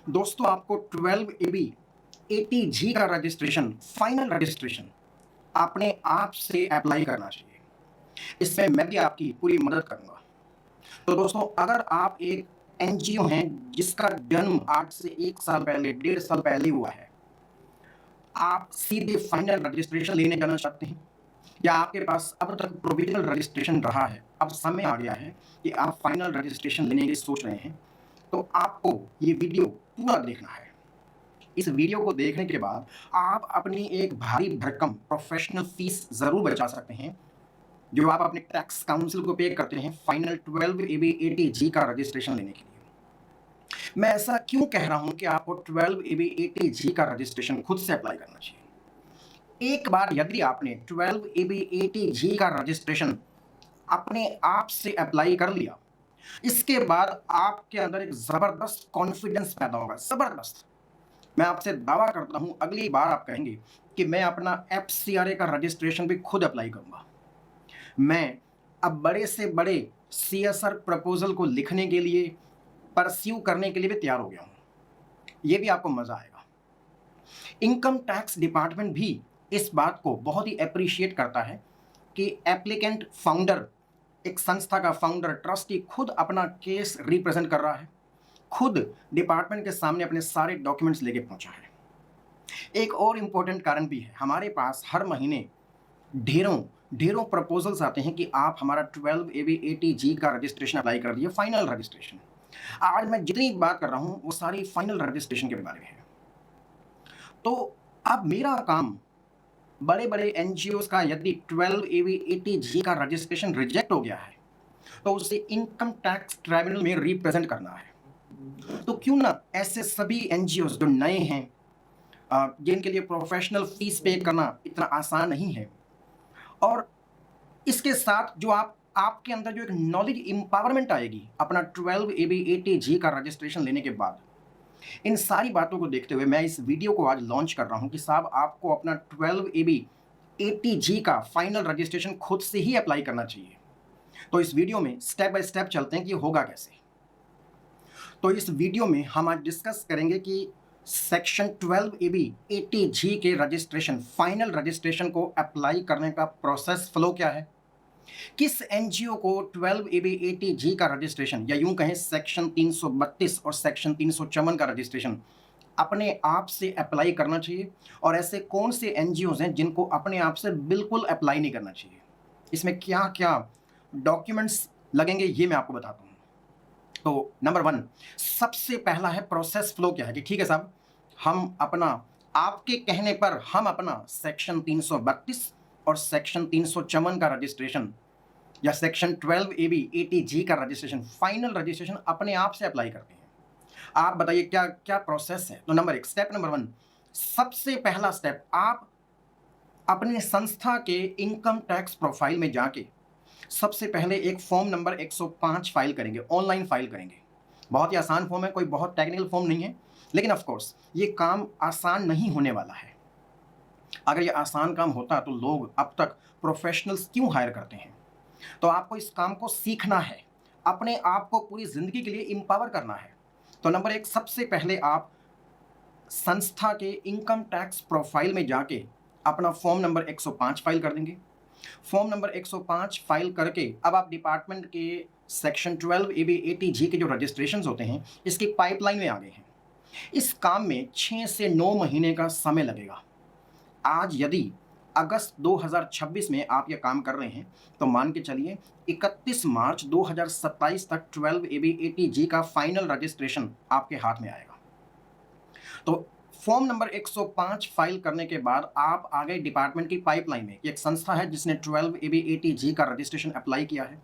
दोस्तों आपको 12 AB ATG का रजिस्ट्रेशन, फाइनल रजिस्ट्रेशन अपने आप से अप्लाई करना चाहिए। इसमें मैं भी आपकी पूरी मदद करूँगा। तो दोस्तों अगर आप एक एनजीओ हैं जिसका जन्म आज से 1 साल पहले, 1.5 साल पहले हुआ है, आप सीधे फाइनल रजिस्ट्रेशन लेने जाना चाहते हैं या आपके पास अब तक प्रोविजनल रजिस्ट्रेशन रहा है, अब समय आ गया है कि आप फाइनल रजिस्ट्रेशन लेने की सोच रहे हैं, तो आपको ये वीडियो पूरा देखना है। इस वीडियो को देखने के बाद आप अपनी एक भारी भरकम प्रोफेशनल फीस ज़रूर बचा सकते हैं, जो आप अपने टैक्स काउंसिल को पे करते हैं फाइनल 12 एबी एटीजी का रजिस्ट्रेशन लेने के लिए। मैं ऐसा क्यों कह रहा हूं कि आपको 12 एबी एटीजी का रजिस्ट्रेशन खुद से अप्लाई करना चाहिए। एक बार यदि आपने 12 एबी एटीजी का रजिस्ट्रेशन अपने आप से अप्लाई कर लिया, इसके बाद आपके अंदर एक ज़बरदस्त कॉन्फिडेंस पैदा होगा, ज़बरदस्त। मैं आपसे दावा करता हूं अगली बार आप कहेंगे कि मैं अपना एफसीआरए का रजिस्ट्रेशन भी खुद अप्लाई करूंगा। मैं अब बड़े से बड़े सीएसआर प्रपोजल को लिखने के लिए, परस्यू करने के लिए भी तैयार हो गया हूं। ये भी आपको मजा आएगा। इनकम टैक्स डिपार्टमेंट भी इस बात को बहुत ही अप्रिशिएट करता है कि एप्लीकेंट फाउंडर, एक संस्था का फाउंडर, ट्रस्टी खुद अपना केस रिप्रेजेंट कर रहा है, खुद डिपार्टमेंट के सामने अपने सारे डॉक्यूमेंट्स लेके पहुंचा है। एक और इम्पोर्टेंट कारण भी है, हमारे पास हर महीने ढेरों ढेरों प्रपोजल्स आते हैं कि आप हमारा 12 एबी एटीजी का रजिस्ट्रेशन अप्लाई कर दिए, फाइनल रजिस्ट्रेशन। आज मैं जितनी बात कर रहा हूं वो सारी फाइनल रजिस्ट्रेशन के बारे में है। तो अब मेरा काम बड़े बड़े एनजीओ का यदि 12 एबी एटीजी का रजिस्ट्रेशन रिजेक्ट हो गया है तो उसे इनकम टैक्स ट्राइब्यूनल में रिप्रेजेंट करना है। तो क्यों ना ऐसे सभी एनजीओ जो नए हैं, जिनके लिए प्रोफेशनल फीस पे करना इतना आसान नहीं है, और इसके साथ जो आपके अंदर जो एक नॉलेज इंपावरमेंट आएगी अपना 12 एबी एटीजी का रजिस्ट्रेशन लेने के बाद, इन सारी बातों को देखते हुए मैं इस वीडियो को आज लॉन्च कर रहा हूं कि साहब आपको अपना 12 एबी एटीजी का फाइनल रजिस्ट्रेशन खुद से ही अप्लाई करना चाहिए। तो इस वीडियो में स्टेप बाय स्टेप चलते हैं कि होगा कैसे। तो इस वीडियो में हम आज डिस्कस करेंगे कि सेक्शन 12 एबी एटीजी के रजिस्ट्रेशन, फाइनल रजिस्ट्रेशन को अप्लाई करने का प्रोसेस फ्लो क्या है, किस एनजीओ को 12 एबी एटीजी का रजिस्ट्रेशन या यूं कहें सेक्शन 332 और सेक्शन 354 का रजिस्ट्रेशन अपने आप से अप्लाई करना चाहिए, और ऐसे कौन से एनजीओज हैं जिनको अपने आप से बिल्कुल अप्लाई नहीं करना चाहिए, इसमें क्या क्या डॉक्यूमेंट्स लगेंगे ये मैं आपको बताता हूं। तो नंबर 1, सबसे पहला है प्रोसेस फ्लो क्या है कि ठीक है साहब, हम अपना, आपके कहने पर हम अपना सेक्शन 332 और सेक्शन 354 का रजिस्ट्रेशन या सेक्शन 12 एबी एटीजी का रजिस्ट्रेशन, फाइनल रजिस्ट्रेशन अपने आप से अप्लाई करते हैं। आप बताइए क्या क्या प्रोसेस है। तो नंबर 1, स्टेप नंबर 1, सबसे पहला स्टेप, आप अपने संस्था के इनकम टैक्स प्रोफाइल में जाके सबसे पहले एक फॉर्म नंबर 105 फाइल करेंगे, ऑनलाइन फाइल करेंगे। बहुत ही आसान फॉर्म है, कोई बहुत टेक्निकल फॉर्म नहीं है, लेकिन ऑफ कोर्स ये काम आसान नहीं होने वाला है। अगर ये आसान काम होता तो लोग अब तक प्रोफेशनल्स क्यों हायर करते हैं। तो आपको इस काम को सीखना है, अपने आप को पूरी जिंदगी के लिए एम्पावर करना है। तो नंबर 1, सबसे पहले आप संस्था के इनकम टैक्स प्रोफाइल में जाके अपना फॉर्म नंबर 105 फाइल कर देंगे। फॉर्म नंबर 105 फाइल करके अब आप डिपार्टमेंट के सेक्शन 12 एबी एटीजी के जो रजिस्ट्रेशन होते हैं इसकी पाइपलाइन में आ गए हैं। इस काम में 6 से 9 महीने का समय लगेगा। आज यदि अगस्त 2026 में आप ये काम कर रहे हैं तो मान के चलिए 31 मार्च 2027 तक 12 एबी एटीजी का फाइनल रजिस्ट्रेशन आपके हाथ में आएगा। तो फॉर्म नंबर 105 फाइल करने के बाद आप आ गए डिपार्टमेंट की पाइपलाइन में। एक संस्था है जिसने 12 एबी एटीजी का रजिस्ट्रेशन अप्लाई किया है।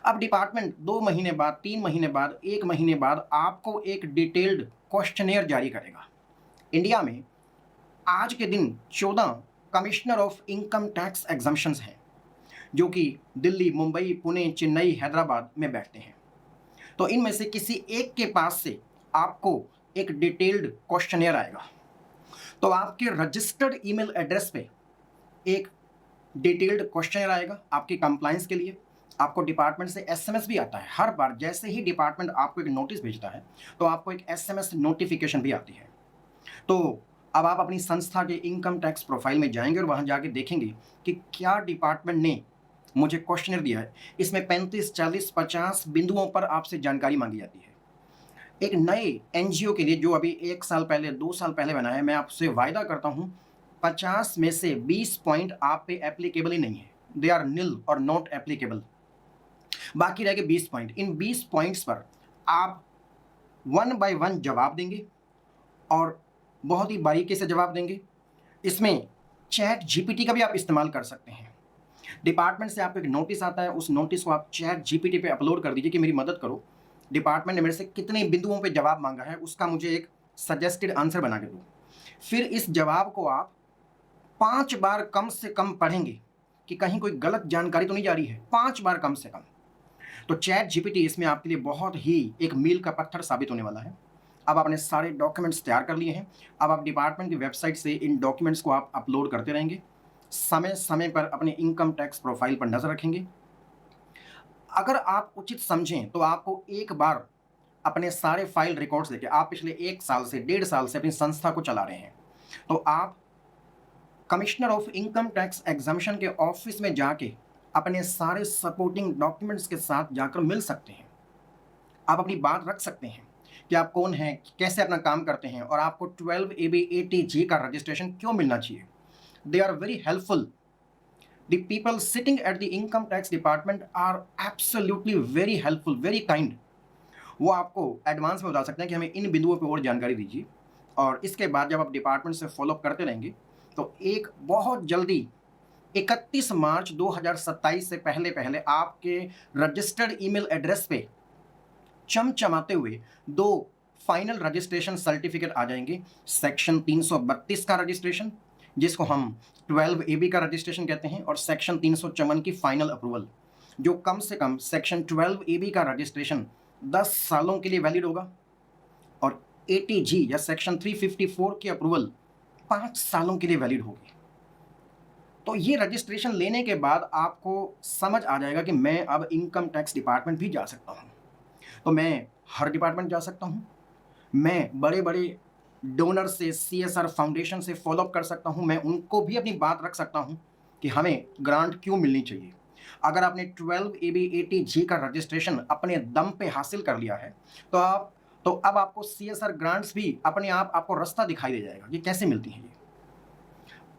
अब डिपार्टमेंट 2 महीने बाद, 3 महीने बाद, 1 महीने बाद आपको एक डिटेल्ड क्वेश्चनेयर जारी करेगा। इंडिया में आज के दिन 14 commissioner of income tax exemptions हैं, जो कि दिल्ली, मुंबई, पुणे, चेन्नई, हैदराबाद में बैठते हैं। तो इनमें से किसी एक के पास से आपको एक डिटेल्ड क्वेश्चनेयर आएगा। तो आपके रजिस्टर्ड ईमेल एड्रेस पे एक डिटेल्ड क्वेश्चनेयर आएगा आपकी कंप्लायंस के लिए। आपको डिपार्टमेंट से एसएमएस भी आता है। हर बार जैसे ही डिपार्टमेंट आपको एक नोटिस भेजता है, तो आपको एक एसएमएस नोटिफिकेशन भी आती है। तो अब आप अपनी संस्था के इनकम टैक्स प्रोफाइल में जाएँगे और वहाँ जाके देखेंगे कि क्या डिपार्टमेंट ने मुझे क्वेश्चनर दिया है। इसमें 35, 40, 50 बिंदुओं पर आपसे जानकारी माँगी जाती है। एक नए एनजीओ के लिए जो अभी 1 साल पहले, 2 साल पहले बना है, मैं आपसे वायदा करता हूँ 50 में से 20 पॉइंट आप पे एप्लीकेबल ही नहीं है। दे आर निल और नॉट एप्लीकेबल। बाकी रह गए 20 पॉइंट। इन 20 पॉइंट्स पर आप वन बाय वन जवाब देंगे और बहुत ही बारीकी से जवाब देंगे। इसमें चैट जीपीटी का भी आप इस्तेमाल कर सकते हैं। डिपार्टमेंट से आपको एक नोटिस आता है, उस नोटिस को आप चैट जीपीटी पे अपलोड कर दीजिए कि मेरी मदद करो। डिपार्टमेंट ने मेरे से कितने बिंदुओं पे जवाब मांगा है, उसका मुझे एक सजेस्टेड आंसर बना के दो। फिर इस जवाब को आप 5 बार कम से कम पढ़ेंगे कि कहीं कोई गलत जानकारी तो नहीं जा रही है, 5 बार कम से कम। तो चैट जीपीटी इसमें आपके लिए बहुत ही एक मील का पत्थर साबित होने वाला है। अब आपने सारे डॉक्यूमेंट्स तैयार कर लिए हैं। अब आप डिपार्टमेंट की वेबसाइट से इन डॉक्यूमेंट्स को आप अपलोड करते रहेंगे। समय समय पर अपने इनकम टैक्स प्रोफाइल पर नज़र रखेंगे। अगर आप उचित समझें तो आपको एक बार अपने सारे फाइल रिकॉर्ड्स देके, आप पिछले 1 साल से 1.5 साल से अपनी संस्था को चला रहे हैं, तो आप commissioner of income tax exemption के ऑफिस में जाके अपने सारे सपोर्टिंग डॉक्यूमेंट्स के साथ जाकर मिल सकते हैं। आप अपनी बात रख सकते हैं कि आप कौन हैं, कैसे अपना काम करते हैं और आपको 12AB/ATG का रजिस्ट्रेशन क्यों मिलना चाहिए। They are very helpful. The people sitting at the income tax department are absolutely very helpful, very kind. वो आपको एडवांस में बता सकते हैं कि हमें इन बिंदुओं पे और जानकारी दीजिए, और इसके बाद जब आप डिपार्टमेंट से फॉलोअप करते रहेंगे तो एक बहुत जल्दी 31 मार्च 2027 से पहले पहले आपके रजिस्टर्ड ईमेल एड्रेस पे चमचमाते हुए 2 फाइनल रजिस्ट्रेशन सर्टिफिकेट आ जाएंगे। सेक्शन 332 का रजिस्ट्रेशन, जिसको हम 12AB का रजिस्ट्रेशन कहते हैं, और सेक्शन 354 की फाइनल अप्रूवल, जो कम से कम सेक्शन 12AB का रजिस्ट्रेशन 10 सालों के लिए वैलिड होगा और ATG या सेक्शन 354 की अप्रूवल 5 सालों के लिए वैलिड होगी। तो ये रजिस्ट्रेशन लेने के बाद आपको समझ आ जाएगा कि मैं अब इनकम टैक्स डिपार्टमेंट भी जा सकता हूँ। तो मैं हर डिपार्टमेंट जा सकता हूँ, मैं बड़े बड़े डोनर से, CSR फाउंडेशन से फॉलोअप कर सकता हूँ, मैं उनको भी अपनी बात रख सकता हूँ कि हमें ग्रांट क्यों मिलनी चाहिए। अगर आपने 12AB/ATG का रजिस्ट्रेशन अपने दम पे हासिल कर लिया है तो अब आपको CSR ग्रांट्स भी अपने आप आपको रास्ता दिखाई दे जाएगा कि कैसे मिलती हैं ये।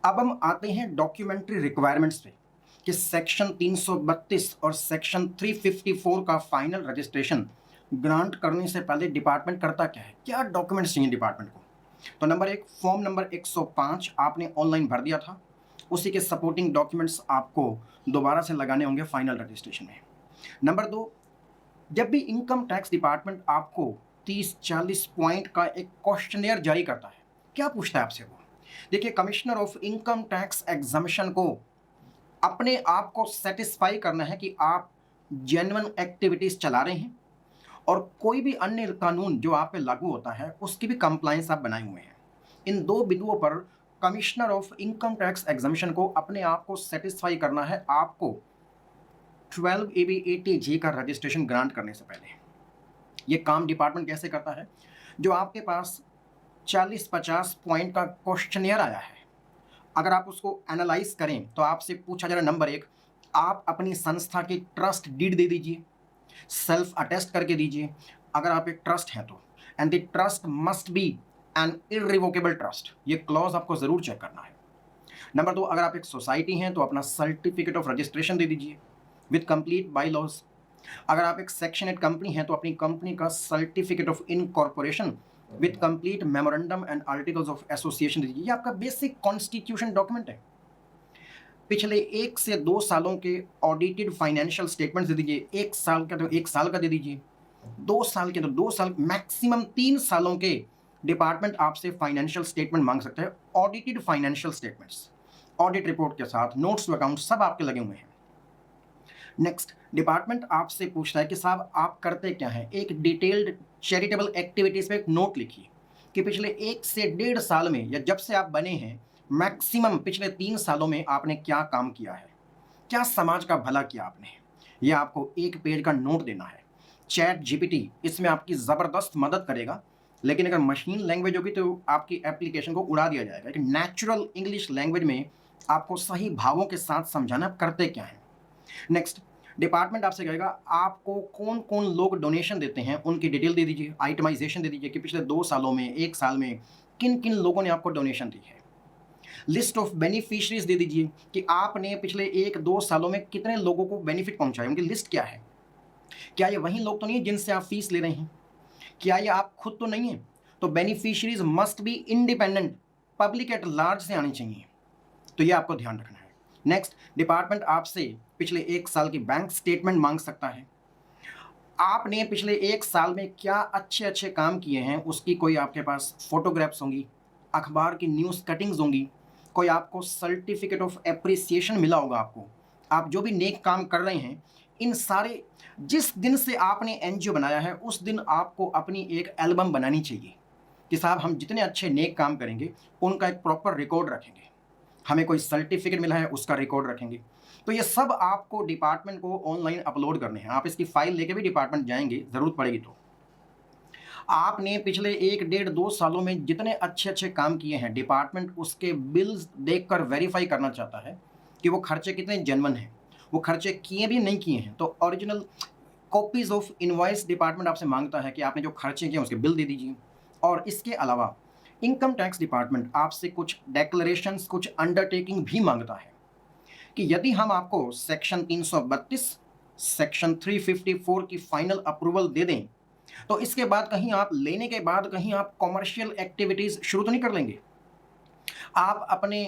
अब हम आते हैं डॉक्यूमेंट्री रिक्वायरमेंट्स पे कि सेक्शन 332 और सेक्शन 354 का फाइनल रजिस्ट्रेशन ग्रांट करने से पहले डिपार्टमेंट करता क्या है, क्या डॉक्यूमेंट्स चाहिए डिपार्टमेंट को। तो नंबर 1, फॉर्म नंबर 105 आपने ऑनलाइन भर दिया था, उसी के सपोर्टिंग डॉक्यूमेंट्स आपको दोबारा से लगाने होंगे फाइनल रजिस्ट्रेशन में। नंबर 2, जब भी इनकम टैक्स डिपार्टमेंट आपको 30-40 पॉइंट का एक क्वेश्चनेयर जारी करता है, क्या पूछता है आपसे वो। देखिए, commissioner of income tax exemption को अपने आप को सेटिस्फाई करना है कि आप जेन्युइन एक्टिविटीज चला रहे हैं और कोई भी अन्य कानून जो आप पे लागू होता है उसकी भी कंप्लायंस आप बनाए हुए हैं। इन 2 बिंदुओं पर commissioner of income tax exemption को अपने आप को सेटिस्फाई करना है आपको 12AB/ATG का रजिस्ट्रेशन ग्रांट करने से पहले। ये काम डिपार्टमेंट कैसे करता है, जो आपके पास 40-50 पॉइंट का क्वेश्चनियर आया है, अगर आप उसको एनालाइज करें तो आपसे पूछा जा रहा है, नंबर 1, आप अपनी संस्था की ट्रस्ट डीड दे दीजिए, सेल्फ अटेस्ट करके दीजिए अगर आप एक ट्रस्ट हैं तो, and the trust must be an irrevocable trust. ये क्लॉज आपको ज़रूर चेक करना है। नंबर 2, अगर आप एक सोसाइटी हैं तो अपना सर्टिफिकेट ऑफ रजिस्ट्रेशन दे दीजिए विद कंप्लीट बाई लॉज। अगर आप एक सेक्शन 8 कंपनी हैं तो अपनी कंपनी का certificate of incorporation with complete memorandum and articles of association दे दीजिए। ये आपका बेसिक कॉन्स्टिट्यूशन डॉक्यूमेंट है। पिछले 1 से 2 सालों के ऑडिटेड फाइनेंशियल स्टेटमेंट्स दे दीजिए। 1 साल का तो 1 साल का दे दीजिए, 2 साल के तो 2 साल, मैक्सिमम 3 सालों के डिपार्टमेंट आपसे फाइनेंशियल स्टेटमेंट मांग सकते हैं। Audited financial statements, audit report के साथ, नोट्स टू अकाउंट सब आपके लगे हुए हैं। नेक्स्ट, डिपार्टमेंट आपसे पूछता है कि साहब आप करते क्या हैं। एक डिटेल्ड चैरिटेबल एक्टिविटीज़ पे एक नोट लिखिए कि पिछले 1 से 1.5 साल में या जब से आप बने हैं, मैक्सिमम पिछले 3 सालों में आपने क्या काम किया है, क्या समाज का भला किया आपने, ये आपको एक पेज का नोट देना है। चैट जीपीटी इसमें आपकी ज़बरदस्त मदद करेगा, लेकिन अगर मशीन लैंग्वेज होगी तो आपकी एप्लीकेशन को उड़ा दिया जाएगा। कि नेचुरल इंग्लिश लैंग्वेज में आपको सही भावों के साथ समझाना आप करते क्या हैं। नेक्स्ट, डिपार्टमेंट आपसे कहेगा आपको कौन कौन लोग डोनेशन देते हैं उनकी डिटेल दे दीजिए, आइटमाइजेशन दे दीजिए कि पिछले 2 सालों में, 1 साल में किन किन लोगों ने आपको डोनेशन दी है। लिस्ट ऑफ बेनिफिशरीज दे दीजिए कि आपने पिछले 1-2 सालों में कितने लोगों को बेनिफिट पहुंचाया, उनकी लिस्ट क्या है। क्या ये वही लोग तो नहीं है जिनसे आप फीस ले रहे हैं? क्या ये आप खुद तो नहीं है? तो beneficiaries must be independent, public at large से आनी चाहिए। तो ये आपको ध्यान रखना है। नेक्स्ट, डिपार्टमेंट आपसे पिछले 1 साल की बैंक स्टेटमेंट मांग सकता है। आपने पिछले 1 साल में क्या अच्छे अच्छे काम किए हैं उसकी कोई आपके पास फोटोग्राफ्स होंगी, अखबार की न्यूज़ कटिंग्स होंगी, कोई आपको सर्टिफिकेट ऑफ एप्रिसिएशन मिला होगा। आपको आप जो भी नेक काम कर रहे हैं, इन सारे, जिस दिन से आपने एनजीओ बनाया है उस दिन आपको अपनी एक एल्बम बनानी चाहिए कि साहब हम जितने अच्छे नेक काम करेंगे उनका एक प्रॉपर रिकॉर्ड रखेंगे। हमें कोई सर्टिफिकेट मिला है उसका रिकॉर्ड रखेंगे। तो ये सब आपको डिपार्टमेंट को ऑनलाइन अपलोड करने हैं। आप इसकी फाइल लेके भी डिपार्टमेंट जाएंगे ज़रूरत पड़ेगी तो। आपने पिछले 1-1.5-2 सालों में जितने अच्छे अच्छे काम किए हैं, डिपार्टमेंट उसके बिल्स देखकर वेरीफाई करना चाहता है कि वो खर्चे कितने जेन्युइन हैं, वो खर्चे किए भी नहीं किए हैं। तो original copies of invoice department आपसे मांगता है कि आपने जो खर्चे किए उसके बिल दे दीजिए। और इसके अलावा इनकम टैक्स डिपार्टमेंट आपसे कुछ डेक्लरेशंस, कुछ अंडरटेकिंग भी मांगता है कि यदि हम आपको सेक्शन 332, सेक्शन 354 की फाइनल अप्रूवल दे दें तो इसके बाद कहीं आप लेने के बाद कहीं आप कॉमर्शियल एक्टिविटीज़ शुरू तो नहीं कर लेंगे? आप अपने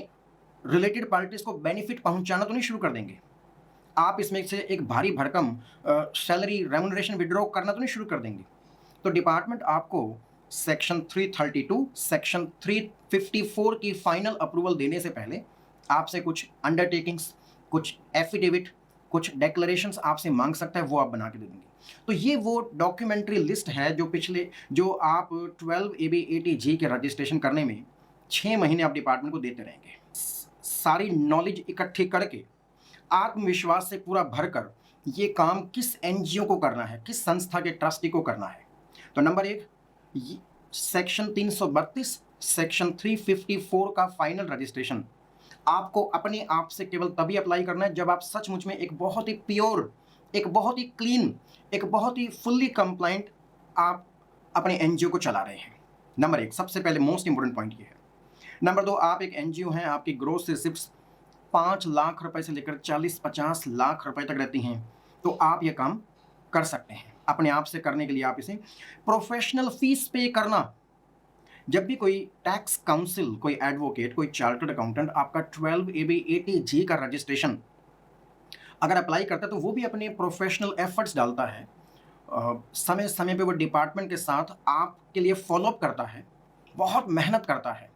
रिलेटेड पार्टीज़ को बेनिफिट पहुंचाना तो नहीं शुरू कर देंगे? आप इसमें से एक भारी भरकम सैलरी रेम्युनरेशन विड्रॉ करना तो नहीं शुरू कर देंगे? तो डिपार्टमेंट आपको सेक्शन 332, सेक्शन 354 की फाइनल अप्रूवल देने से पहले आपसे कुछ अंडरटेकिंग्स, कुछ एफिडेविट, कुछ डेक्लरेशंस आपसे मांग सकता है, वो आप बना के दे देंगे। तो ये वो डॉक्यूमेंट्री लिस्ट है जो आप 12 AB 80G के रजिस्ट्रेशन करने में 6 महीने आप डिपार्टमेंट को देते रहेंगे। सारी नॉलेज इकट्ठी करके आत्मविश्वास से पूरा भरकर ये काम किस एनजीओ को करना है, किस संस्था के ट्रस्टी को करना है। तो नंबर 1, सेक्शन 332, सेक्शन 354 का फाइनल रजिस्ट्रेशन आपको अपने आप से केवल तभी अप्लाई करना है जब आप सचमुच में एक बहुत ही प्योर, एक बहुत ही क्लीन, एक बहुत ही फुल्ली कंप्लाइंट आप अपने एनजीओ को चला रहे हैं। नंबर 1 सबसे पहले मोस्ट इंपोर्टेंट पॉइंट ये है। नंबर 2, आप एक एनजीओ हैं, आपकी ग्रोस रिसिप्ट्स 5 लाख रुपए से लेकर 40-50 लाख रुपए तक रहती हैं, तो आप ये काम कर सकते हैं। अपने आप से करने के लिए आप इसे प्रोफेशनल फीस पे करना। जब भी कोई टैक्स काउंसिल, कोई एडवोकेट, कोई चार्टर्ड अकाउंटेंट आपका 12 AB 80G का रजिस्ट्रेशन अगर अप्लाई करता है तो वो भी अपने प्रोफेशनल एफर्ट्स डालता है। समय समय पे वो डिपार्टमेंट के साथ आपके लिए फॉलोअप करता है, बहुत मेहनत करता है।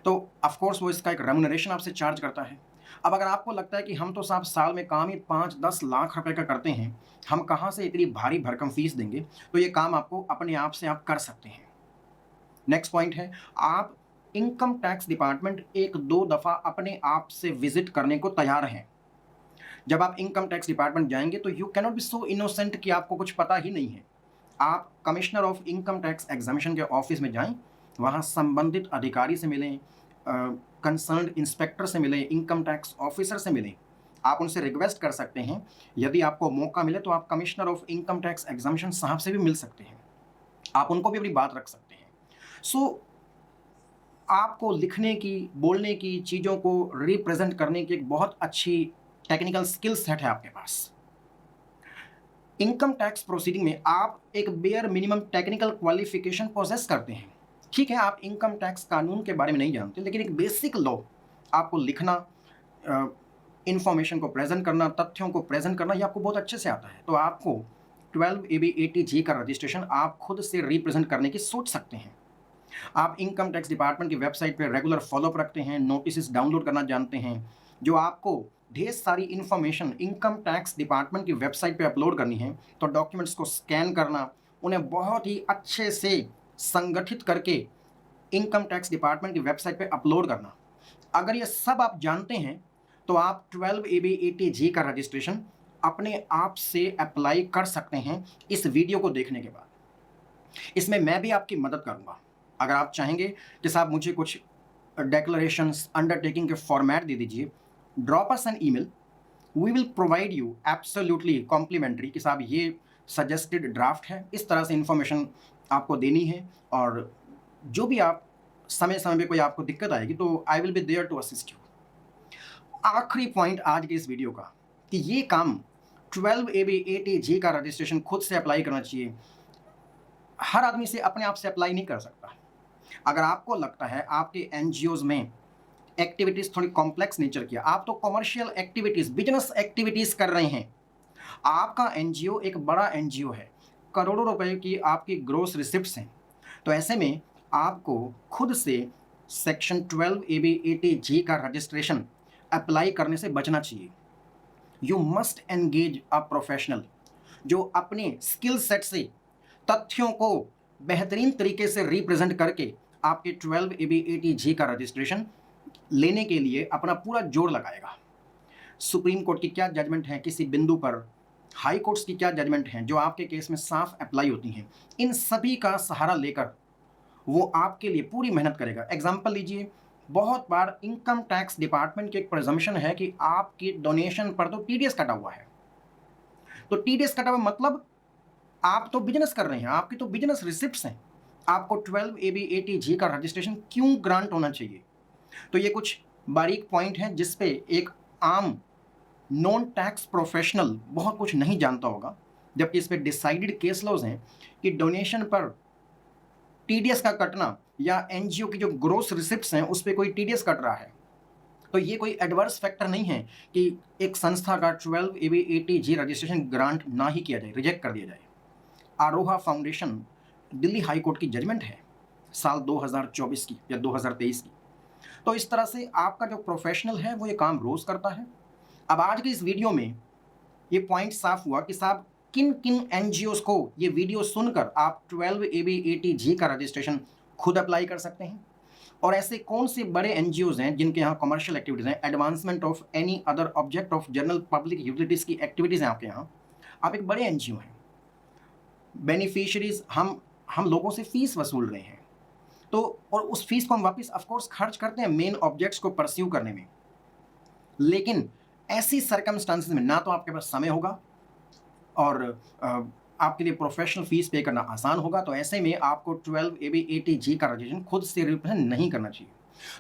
तो ऑफ कोर्स वो इसका एक रेम्युनरेशन आपसे चार्ज करता है। अब अगर आपको लगता है कि हम तो साहब साल में काम ही 5-10 लाख रुपए का करते हैं, हम कहाँ से इतनी भारी भरकम फीस देंगे, तो ये काम आपको अपने आप से आप कर सकते हैं। नेक्स्ट पॉइंट है, आप इनकम टैक्स डिपार्टमेंट 1-2 दफ़ा अपने आप से विजिट करने को तैयार हैं। जब आप इनकम टैक्स डिपार्टमेंट जाएंगे तो you cannot be so innocent कि आपको कुछ पता ही नहीं है। आप commissioner of income tax examination के ऑफिस में जाएं, वहाँ संबंधित अधिकारी से मिलें, कंसर्न्ड इंस्पेक्टर से मिलें, इनकम टैक्स ऑफिसर से मिलें। आप उनसे रिक्वेस्ट कर सकते हैं। यदि आपको मौका मिले तो आप commissioner of income tax examination साहब से भी मिल सकते हैं, आप उनको भी अपनी बात रख सकते हैं। सो आपको लिखने की, बोलने की, चीज़ों को रिप्रेजेंट करने की एक बहुत अच्छी टेक्निकल स्किल सेट है आपके पास। इनकम टैक्स प्रोसीडिंग में आप एक bare minimum technical qualification possess करते हैं। ठीक है, आप इनकम टैक्स कानून के बारे में नहीं जानते, लेकिन एक बेसिक लॉ आपको लिखना, इंफॉर्मेशन को प्रेजेंट करना, तथ्यों को प्रेजेंट करना, ये आपको बहुत अच्छे से आता है। तो आपको 12 AB 80G का रजिस्ट्रेशन आप खुद से रिप्रेजेंट करने की सोच सकते हैं। आप इनकम टैक्स डिपार्टमेंट की वेबसाइट पर रेगुलर फॉलोअप रखते हैं, नोटिस डाउनलोड करना जानते हैं, जो आपको ढेर सारी इन्फॉर्मेशन इनकम टैक्स डिपार्टमेंट की वेबसाइट पे अपलोड करनी है। तो डॉक्यूमेंट्स को स्कैन करना, उन्हें बहुत ही अच्छे से संगठित करके इनकम टैक्स डिपार्टमेंट की वेबसाइट पे अपलोड करना। अगर ये सब आप जानते हैं तो आप 12 AB 80G का रजिस्ट्रेशन अपने आप से अप्लाई कर सकते हैं इस वीडियो को देखने के बाद। इसमें मैं भी आपकी मदद करूँगा। अगर आप चाहेंगे कि साहब मुझे कुछ डिक्लेरेशंस, अंडरटेकिंग के फॉर्मेट दे दीजिए, drop us an email, we will provide you absolutely complimentary कि साहब ये सजेस्टेड ड्राफ्ट है, इस तरह से इन्फॉर्मेशन आपको देनी है और जो भी आप समय-समय पे कोई आपको दिक्कत आएगी तो I will be there to assist you. आखिरी पॉइंट आज की इस वीडियो का कि ये काम 12AB ATG का रजिस्ट्रेशन खुद से अप्लाई करना चाहिए। हर आदमी से अपने आप से अप्लाई नहीं कर सकता। अगर आपको लगता है आपके एनजीओज़ में एक्टिविटीज़ थोड़ी कॉम्प्लेक्स नेचर की है, आप तो कमर्शियल एक्टिविटीज़, बिजनेस एक्टिविटीज़ कर रहे हैं, आपका एनजीओ एक बड़ा एनजीओ है, करोड़ों रुपए की आपकी ग्रॉस रिसिप्ट्स हैं, तो ऐसे में आपको खुद से सेक्शन 12AB ATG का रजिस्ट्रेशन अप्लाई करने से बचना चाहिए। You must engage a professional जो अपने स्किल सेट से तथ्यों को बेहतरीन तरीके से रिप्रेजेंट करके आपके 12AB ATG का रजिस्ट्रेशन लेने के लिए अपना पूरा जोर लगाएगा। सुप्रीम कोर्ट की क्या जजमेंट है किसी बिंदु पर, हाई कोर्ट्स की क्या जजमेंट हैं जो आपके केस में साफ अप्लाई होती हैं, इन सभी का सहारा लेकर वो आपके लिए पूरी मेहनत करेगा। एग्जाम्पल लीजिए, बहुत बार इनकम टैक्स डिपार्टमेंट की एक प्रिजम्पशन है कि आपकी डोनेशन पर तो टीडीएस कटा हुआ है। तो टीडीएस कटा हुआ मतलब आप तो बिजनेस कर रहे हैं, आपकी तो बिजनेस रिसिप्ट्स हैं, आपको 12AB ATG का रजिस्ट्रेशन क्यों ग्रांट होना चाहिए? तो ये कुछ बारीक पॉइंट हैं जिस पे एक आम नॉन टैक्स प्रोफेशनल बहुत कुछ नहीं जानता होगा, जबकि इस पे डिसाइडेड केस लॉज हैं कि डोनेशन पर टीडीएस का कटना या एनजीओ की जो ग्रोस रिसिप्ट्स हैं उस पे कोई टीडीएस कट रहा है, तो ये कोई एडवर्स फैक्टर नहीं है कि एक संस्था का 12AB ATG रजिस्ट्रेशन ग्रांट ना ही किया जाए, रिजेक्ट कर दिया जाए। Aroha foundation Delhi high court की जजमेंट है साल 2024 की या 2023 की। तो इस तरह से आपका जो प्रोफेशनल है वो ये काम रोज़ करता है। अब आज की इस वीडियो में ये पॉइंट साफ हुआ कि साहब किन किन एनजीओज को ये वीडियो सुनकर आप 12AB ATG का रजिस्ट्रेशन खुद अप्लाई कर सकते हैं और ऐसे कौन से बड़े एनजीओज हैं जिनके यहाँ कमर्शियल एक्टिविटीज़ हैं, advancement of any other object of general public utilities की एक्टिविटीज़ हैं आपके यहाँ, आप एक बड़े एनजीओ हैं, बेनिफिशरीज हम लोगों से फीस वसूल रहे हैं, तो और उस फीस को हम वापस ऑफ कोर्स खर्च करते हैं मेन ऑब्जेक्ट्स को परस्यू करने में, लेकिन ऐसी सर्कमस्टांसेस में ना तो आपके पास समय होगा और आपके लिए प्रोफेशनल फीस पे करना आसान होगा, तो ऐसे में आपको 12AB ATG का रजिस्ट्रेशन खुद से रिप्रेजेंट नहीं करना चाहिए।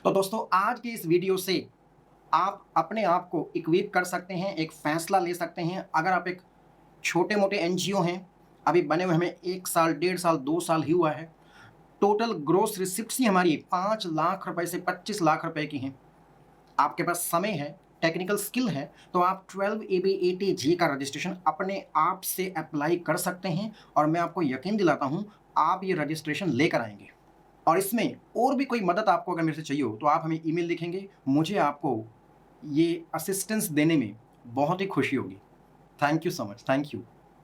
तो दोस्तों आज की इस वीडियो से आप अपने आप को इक्विप कर सकते हैं, एक फैसला ले सकते हैं। अगर आप एक छोटे मोटे एनजीओ हैं, अभी बने हुए हमें 1 साल, 1.5 साल, 2 साल ही हुआ है, टोटल ग्रोस रिसिप्ट्स ही हमारी 5 लाख रुपए से 25 लाख रुपए की हैं, आपके पास समय है, टेक्निकल स्किल है, तो आप 12AB ATG का रजिस्ट्रेशन अपने आप से अप्लाई कर सकते हैं और मैं आपको यकीन दिलाता हूं आप ये रजिस्ट्रेशन लेकर आएंगे। और इसमें और भी कोई मदद आपको अगर मेरे से चाहिए हो तो आप हमें ईमेल लिखेंगे, मुझे आपको ये असिस्टेंस देने में बहुत ही खुशी होगी। Thank you so much, thank you.